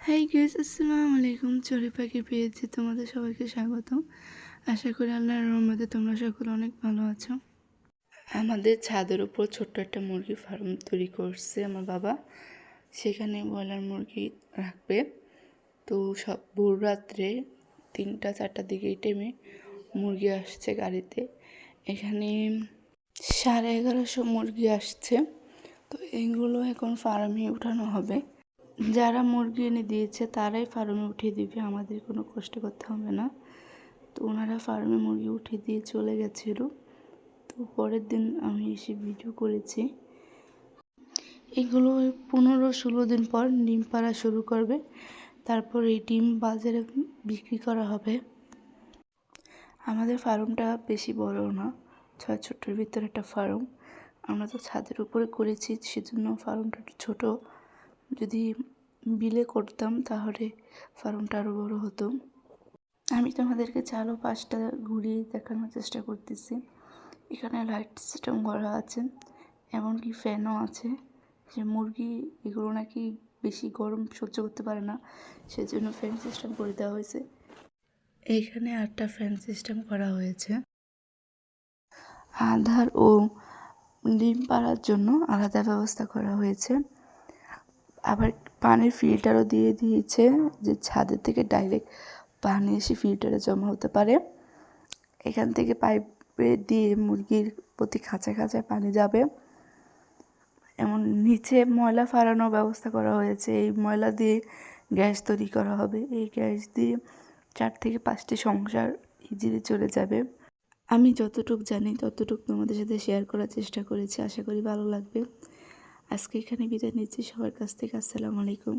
Hi guys, আসসালামু আলাইকুম। চড়ুই পাখি পেয়েছি, তোমাদের সবাইকে স্বাগতম। আশা করি আল্লাহর রহমতে তোমরা সকলে অনেক ভালো আছো। আমাদের ছাদের উপর ছোট্ট একটা মুরগি ফার্ম তৈরি করছে আমার বাবা। সেখানে ব্রয়লার মুরগি রাখবে। তো সব ভোর রাত্রে 3টা-4টার দিকে এই টাইমে মুরগি আসছে গাড়িতে। এখানে 1150 মুরগি আসছে। তো এইগুলো এখন ফার্মে উঠানো হবে। যারা মুরগি এনে দিয়েছে তারাই ফার্মে উঠিয়ে দিবে, আমাদের কোনো কষ্ট করতে হবে না। তো ওনারা ফার্মে মুরগি উঠিয়ে দিয়ে চলে গেছিল। তো পরের দিন আমি এসে ভিডিও করেছি। এগুলো 15-16 দিন পর ডিম পাড়া শুরু করবে। তারপর এই ডিম বাজারে বিক্রি করা হবে। আমাদের ফার্মটা বেশি বড় না, 6 ছোট্টর ভিতরে একটা ফার্ম। আমরা তো ছাদের উপরে করেছি, সেজন্য ফার্মটা একটু ছোটো। যদি বিলে করতাম তাহলে ফার্মটা আরও বড় হতো। আমি তোমাদেরকে চারপাশটা ঘুরিয়ে দেখানোর চেষ্টা করতেছি। এখানে লাইট সিস্টেম করা আছে, এমনকি ফ্যানও আছে। যে মুরগি এগুলো নাকি বেশি গরম সহ্য করতে পারে না, সেজন্য ফ্যান সিস্টেম করে দেওয়া হয়েছে। এইখানে 8টা ফ্যান সিস্টেম করা হয়েছে। আধার ও ডিম পাড়ার জন্য আলাদা ব্যবস্থা করা হয়েছে। আবার পানির ফিল্টারও দিয়ে দিয়েছে, যে ছাদের থেকে ডাইরেক্ট পানি এসে ফিল্টারে জমা হতে পারে। এখান থেকে পাইপে দিয়ে মুরগির প্রতি খাঁচায় খাঁচায় পানি যাবে। এমন নিচে ময়লা ফালানোর ব্যবস্থা করা হয়েছে। এই ময়লা দিয়ে গ্যাস তৈরি করা হবে। এই গ্যাস দিয়ে 4 থেকে 5টি সংসার ইজিলি চলে যাবে। আমি যতটুকু জানি ততটুকু তোমাদের সাথে শেয়ার করার চেষ্টা করেছি। আশা করি ভালো লাগবে। আজকে এখানে বিদায় নিচ্ছি সবার কাছ থেকে। আসসালামু আলাইকুম।